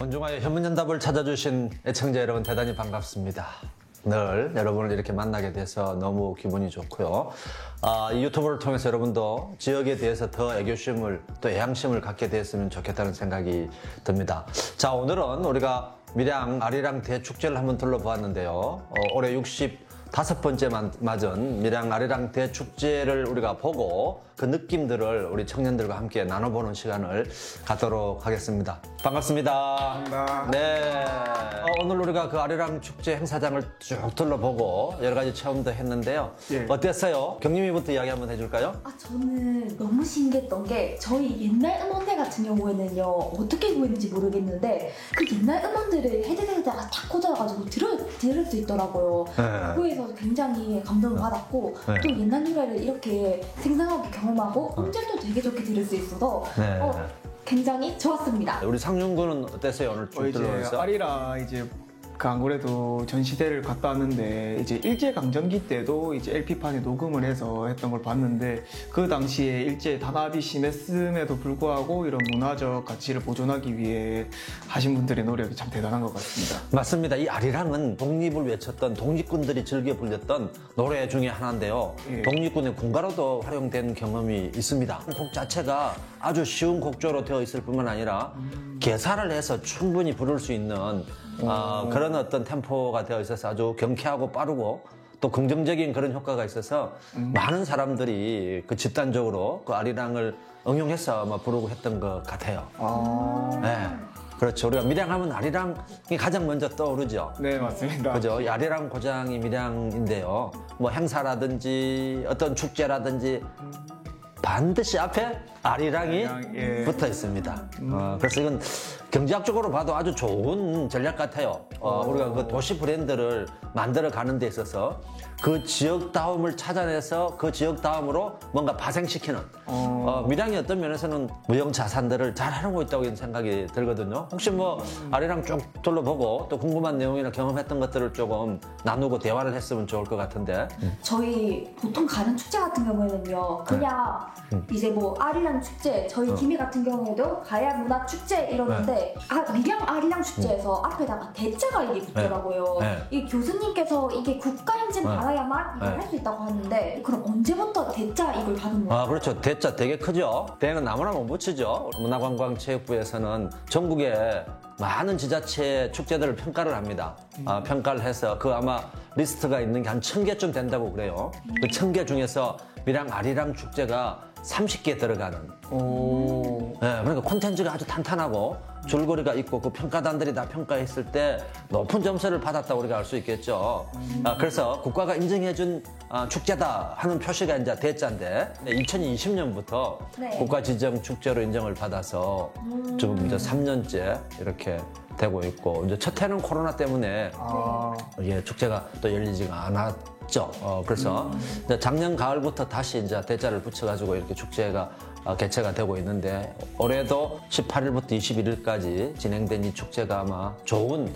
건중화의 현문연답을 찾아주신 애청자 여러분 대단히 반갑습니다. 늘 여러분을 이렇게 만나게 돼서 너무 기분이 좋고요. 이 유튜브를 통해서 여러분도 지역에 대해서 더 애교심을 또 애향심을 갖게 됐으면 좋겠다는 생각이 듭니다. 자, 오늘은 우리가 밀양 아리랑 대축제를 한번 둘러보았는데요. 올해 65번째 맞은 밀양 아리랑 대축제를 우리가 보고 그 느낌들을 우리 청년들과 함께 나눠보는 시간을 갖도록 하겠습니다. 반갑습니다. 반갑습니다. 네. 오늘 우리가 그 아리랑 축제 행사장을 쭉 둘러보고 여러 가지 체험도 했는데요. 예. 어땠어요? 경림이부터 이야기 한번 해줄까요? 저는 너무 신기했던 게 저희 옛날 음원대 같은 경우에는요 어떻게 구했는지 모르겠는데 그 옛날 음원들을 헤드셋에다가 탁 꽂아가지고 들을 수 있더라고요. 네. 그거에서 굉장히 감동을 받았고 네. 또 옛날 노래를 이렇게 생생하게 경험하고 음질도 되게 좋게 들을 수 있어서 네. 굉장히 좋았습니다. 우리 상윤군은 어땠어요? 오늘 쭉 이제 둘러보면서? 아리랑 그 안 그래도 전시대를 갔다 왔는데 이제 일제강점기 때도 이제 LP판에 녹음을 해서 했던 걸 봤는데 그 당시에 일제 단합이 심했음에도 불구하고 이런 문화적 가치를 보존하기 위해 하신 분들의 노력이 참 대단한 것 같습니다. 맞습니다. 이 아리랑은 독립을 외쳤던 독립군들이 즐겨 불렸던 노래 중에 하나인데요. 예. 독립군의 군가로도 활용된 경험이 있습니다. 곡 자체가 아주 쉬운 곡조로 되어 있을 뿐만 아니라 개사를 해서 충분히 부를 수 있는 그런 어떤 템포가 되어 있어서 아주 경쾌하고 빠르고 또 긍정적인 그런 효과가 있어서 많은 사람들이 그 집단적으로 그 아리랑을 응용해서 아마 부르고 했던 것 같아요. 네. 그렇죠. 우리가 밀양하면 아리랑이 가장 먼저 떠오르죠. 네, 맞습니다. 그죠. 이 아리랑 고장이 밀양인데요. 뭐 행사라든지 어떤 축제라든지 반드시 앞에 아리랑이 예. 붙어 있습니다. 그래서 이건 경제학적으로 봐도 아주 좋은 전략 같아요. 우리가 그 도시 브랜드를 만들어 가는 데 있어서 그 지역다움을 찾아내서 그 지역다움으로 뭔가 파생시키는 밀양이 어떤 면에서는 무형 자산들을 잘 하고 있다고 생각이 들거든요. 혹시 뭐 아리랑 쭉 둘러보고 또 궁금한 내용이나 경험했던 것들을 조금 나누고 대화를 했으면 좋을 것 같은데. 저희 보통 가는 축제 같은 경우에는요 그냥 이제 뭐 아리랑 축제 저희 김해 같은 경우에도 가야 문화 축제 이러는데 밀양 아리랑 축제에서 앞에다가 대자가 이게 붙더라고요. 네. 이 교수님께서 이게 국가인증 받아야만 이걸 할 수 있다고 하는데 그럼 언제부터 대자 이걸 받은 거예요? 그렇죠. 대자 되게 크죠. 대는 아무나 못 붙이죠. 문화관광체육부에서는 전국에 많은 지자체 축제들을 평가를 합니다. 평가를 해서 그 아마 리스트가 있는 게 한 1000개쯤 된다고 그래요. 그 1000개 중에서 밀양 아리랑 축제가 30개 들어가는. 네, 그러니까 콘텐츠가 아주 탄탄하고 줄거리가 있고 그 평가단들이 다 평가했을 때 높은 점수를 받았다고 우리가 알 수 있겠죠. 그래서 국가가 인정해준 축제다 하는 표시가 이제 대자인데 2020년부터 네. 국가 지정 축제로 인정을 받아서 지금 이제 3년째 이렇게 되고 있고 이제 첫 해는 코로나 때문에 축제가 또 열리지가 않았죠. 그래서 이제 작년 가을부터 다시 이제 대자를 붙여가지고 이렇게 축제가 개최가 되고 있는데 올해도 18일부터 21일까지 진행된 이 축제가 아마 좋은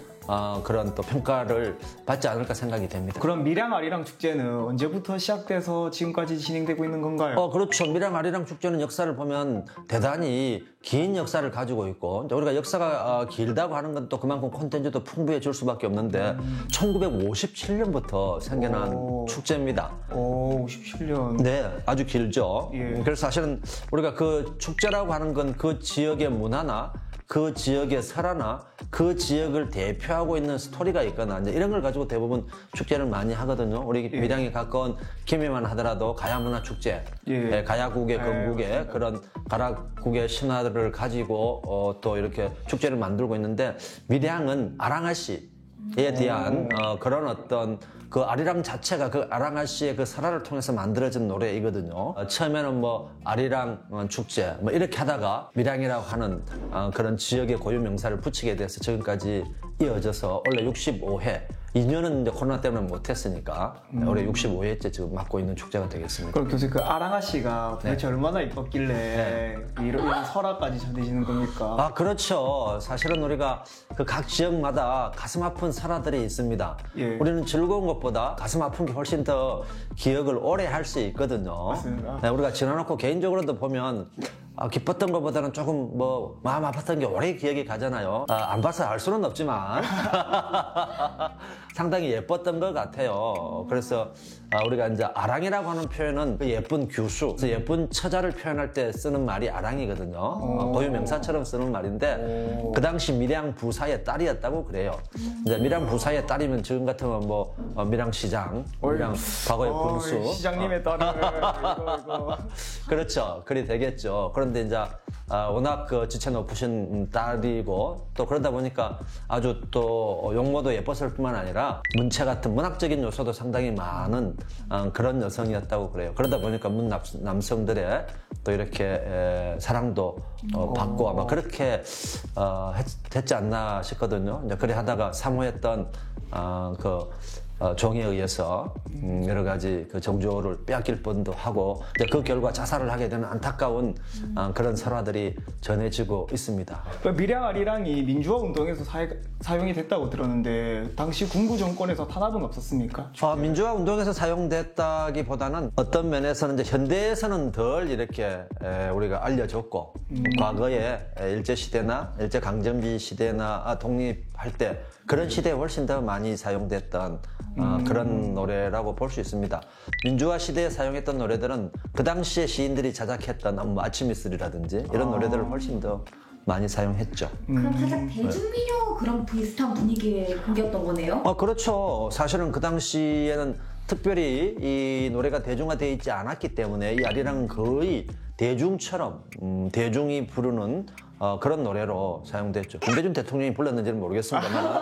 그런 또 평가를 받지 않을까 생각이 됩니다. 그럼 밀양 아리랑 축제는 언제부터 시작돼서 지금까지 진행되고 있는 건가요? 그렇죠. 밀양 아리랑 축제는 역사를 보면 대단히 긴 역사를 가지고 있고 우리가 역사가 길다고 하는 건 또 그만큼 콘텐츠도 풍부해질 수밖에 없는데 1957년부터 생겨난 축제입니다. 57년. 네, 아주 길죠. 예. 그래서 사실은 우리가 그 축제라고 하는 건 그 지역의 문화나 그 지역의 설화나 그 지역을 대표하고 있는 스토리가 있거나 이제 이런 걸 가지고 대부분 축제를 많이 하거든요. 우리 밀양에 가까운 김해만 하더라도 가야문화축제, 가야국의 건국의 그런 가락국의 신화들을 가지고 또 이렇게 축제를 만들고 있는데 밀양은 아랑아시에 대한 그런 어떤 그 아리랑 자체가 그 아랑아시의 그 설화를 통해서 만들어진 노래이거든요. 처음에는 뭐 아리랑 축제 뭐 이렇게 하다가 밀양이라고 하는 그런 지역의 고유 명사를 붙이게 돼서 지금까지 이어져서 원래 65회 2년은 이제 코로나 때문에 못했으니까 올해 65회째 지금 맡고 있는 축제가 되겠습니다. 그럼 교수님 그 아랑아씨가 도대체 얼마나 이뻤길래 이런 설화까지 전해지는 겁니까? 그렇죠. 사실은 우리가 그 각 지역마다 가슴 아픈 설화들이 있습니다. 우리는 즐거운 것보다 가슴 아픈 게 훨씬 더 기억을 오래 할 수 있거든요. 맞습니다. 우리가 지나놓고 개인적으로도 보면 기뻤던 것보다는 조금 뭐 마음 아팠던 게 오래 기억이 가잖아요. 안 봐서 알 수는 없지만 상당히 예뻤던 것 같아요. 그래서 우리가 이제 아랑이라고 하는 표현은 그 예쁜 규수, 그 예쁜 처자를 표현할 때 쓰는 말이 아랑이거든요. 고유 명사처럼 쓰는 말인데 그 당시 밀양 부사의 딸이었다고 그래요. 이제 밀양 부사의 딸이면 지금 같으면 뭐 밀양시장, 밀양 과거의 군수, 시장님의 딸을 이거. 그렇죠. 그리 되겠죠. 그런데 이제 워낙 그 지체 높으신 딸이고 또 그러다 보니까 아주 또 용모도 예뻤을 뿐만 아니라 문체 같은 문학적인 요소도 상당히 많은 그런 여성이었다고 그래요. 그러다 보니까 문 남성들의 또 이렇게 사랑도 받고 아마 그렇게 됐지 않나 싶거든요. 이제 그래 하다가 사모했던 종에 의해서 여러 가지 그 정조를 빼앗길 뻔도 하고 이제 그 결과 자살을 하게 되는 안타까운 그런 설화들이 전해지고 있습니다. 그 밀양 아리랑이 민주화 운동에서 사용이 됐다고 들었는데 당시 군부 정권에서 탄압은 없었습니까? 민주화 운동에서 사용됐다기보다는 어떤 면에서는 이제 현대에서는 덜 이렇게 우리가 알려졌고 과거에 일제시대나 일제강점기 시대나 독립할 때 그런 시대에 훨씬 더 많이 사용됐던 그런 노래라고 볼 수 있습니다. 민주화 시대에 사용했던 노래들은 그 당시에 시인들이 자작했던 뭐 아침 이슬이라든지 이런 노래들을 훨씬 더 많이 사용했죠. 그럼 살짝 대중민요 그런 비슷한 분위기의 곡이었던 거네요? 그렇죠. 사실은 그 당시에는 특별히 이 노래가 대중화되어 있지 않았기 때문에 이 아리랑은 거의 대중처럼 대중이 부르는 그런 노래로 사용됐죠. 김대중 대통령이 불렀는지는 모르겠습니다만.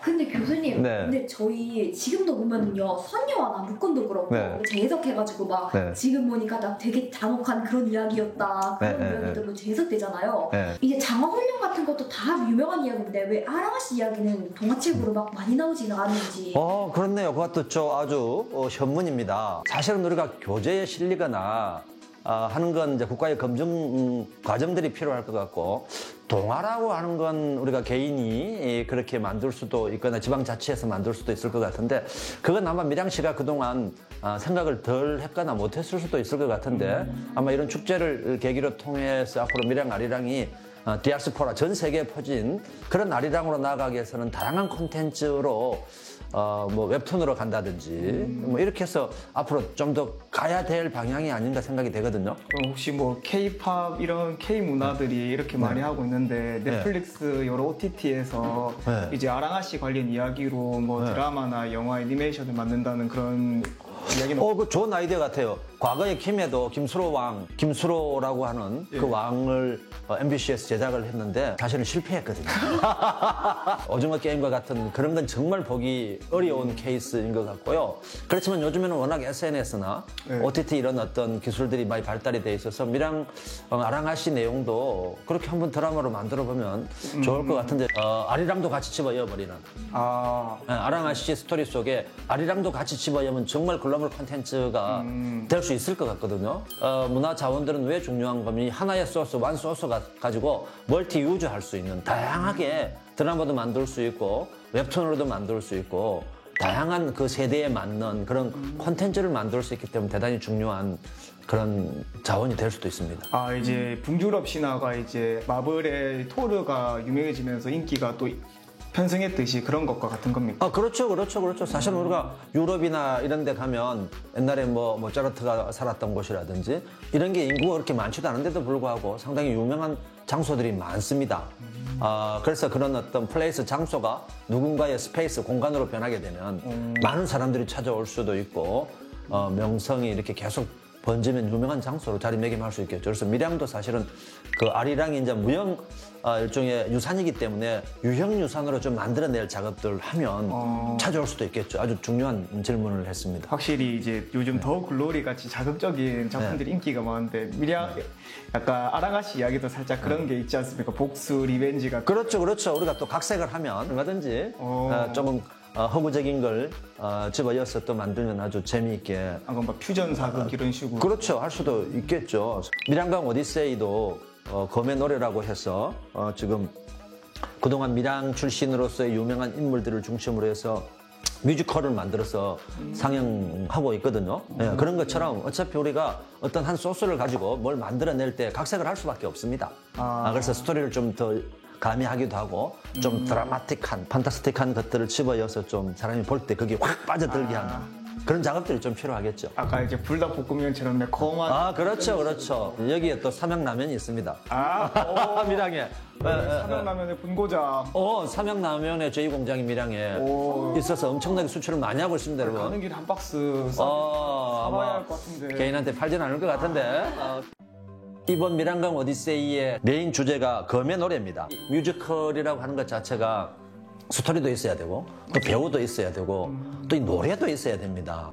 근데 교수님, 네. 근데 저희 지금도 보면은요, 선녀와 남북권도 그렇고, 네. 재해석해가지고 막, 네. 지금 보니까 나 되게 잔혹한 그런 이야기였다, 그런 네, 이야기들로 재해석되잖아요. 네. 이제 장화훈련 같은 것도 다 유명한 이야기인데, 왜 아랑아 씨 이야기는 동화책으로 막 많이 나오지는 않은지. 그렇네요. 그것도 아주 현문입니다. 사실은 우리가 교재에 실리거나 하는 건 이제 국가의 검증 과정들이 필요할 것 같고 동화라고 하는 건 우리가 개인이 그렇게 만들 수도 있거나 지방자치에서 만들 수도 있을 것 같은데 그건 아마 밀양시가 그동안 생각을 덜 했거나 못했을 수도 있을 것 같은데 아마 이런 축제를 계기로 통해서 앞으로 밀양 아리랑이 디아스포라 전 세계에 퍼진 그런 아리랑으로 나아가기 위해서는 다양한 콘텐츠로 뭐 웹툰으로 간다든지 뭐 이렇게 해서 앞으로 좀 더 가야 될 방향이 아닌가 생각이 되거든요. 그럼 혹시 뭐 K-팝 이런 K-문화들이 이렇게 많이 하고 있는데 넷플릭스 여러 OTT에서 네. 이제 아랑아 씨 관련 이야기로 뭐 드라마나 영화 애니메이션을 만든다는 그런 이야기는 그 좋은 아이디어 같아요. 과거에 김해도 김수로라고 하는 그 왕을 MBC에서 제작을 했는데 사실은 실패했거든요. 오징어 게임과 같은 그런 건 정말 보기 어려운 케이스인 것 같고요. 그렇지만 요즘에는 워낙 SNS나 OTT 이런 어떤 기술들이 많이 발달이 돼 있어서 밀양 아랑아씨 내용도 그렇게 한번 드라마로 만들어 보면 좋을 것 같은데 아리랑도 같이 집어넣어버리는 아랑아씨 스토리 속에 아리랑도 같이 집어넣으면 정말 글로벌 콘텐츠가 될 수 있을 것 같거든요. 문화 자원들은 왜 중요한 거면 하나의 소스, 원 소스 가지고 멀티 유즈 할 수 있는 다양하게 드라마도 만들 수 있고 웹툰으로도 만들 수 있고 다양한 그 세대에 맞는 그런 콘텐츠를 만들 수 있기 때문에 대단히 중요한 그런 자원이 될 수도 있습니다. 이제 북유럽 신화가 이제 마블의 토르가 유명해지면서 인기가 또 편승했듯이 그런 것과 같은 겁니까? 그렇죠. 사실 우리가 유럽이나 이런 데 가면 옛날에 뭐 모차르트가 살았던 곳이라든지 이런 게 인구가 그렇게 많지도 않은데도 불구하고 상당히 유명한 장소들이 많습니다. 그래서 그런 어떤 플레이스 장소가 누군가의 스페이스 공간으로 변하게 되면 많은 사람들이 찾아올 수도 있고 명성이 이렇게 계속 번지면 유명한 장소로 자리매김할 수 있겠죠. 그래서 밀양도 사실은 그 아리랑이 이제 무형 일종의 유산이기 때문에 유형 유산으로 좀 만들어낼 작업들을 하면 찾아올 수도 있겠죠. 아주 중요한 질문을 했습니다. 확실히 이제 요즘 더 글로리 같이 자극적인 작품들이 인기가 많은데 밀양 약간 아랑아 씨 이야기도 살짝 그런 게 있지 않습니까? 복수, 리벤지 같은. 그렇죠. 우리가 또 각색을 하면 얼마든지 조금 허구적인 걸 집어넣어서 또 만들면 아주 재미있게 그럼 막 퓨전 사극 이런 식으로. 그렇죠. 할 수도 있겠죠. 밀양강 오디세이도 검의 노래라고 해서 지금 그동안 밀양 출신으로서의 유명한 인물들을 중심으로 해서 뮤지컬을 만들어서 상영하고 있거든요. 예, 그런 것처럼 어차피 우리가 어떤 한 소스를 가지고 뭘 만들어낼 때 각색을 할 수밖에 없습니다. 그래서 스토리를 좀 더 가미하기도 하고 좀 드라마틱한, 판타스틱한 것들을 집어여서 좀 사람이 볼 때 거기에 확 빠져들게 하는 그런 작업들이 좀 필요하겠죠. 아까 이제 불닭볶음면처럼 매콤한 그렇죠, 그렇죠. 여기에 또 삼양라면이 있습니다. 밀양에. 삼양라면의 본고장. 삼양라면의 제2공장이 밀양에 있어서 엄청나게 수출을 많이 하고 있습니다, 여러분. 가는 길에 한 박스 사봐야 할 것 같은데. 개인한테 팔지는 않을 것 같은데. 이번 밀양강 오디세이의 메인 주제가 검의 노래입니다. 뮤지컬이라고 하는 것 자체가 스토리도 있어야 되고 또 배우도 있어야 되고 또 이 노래도 있어야 됩니다.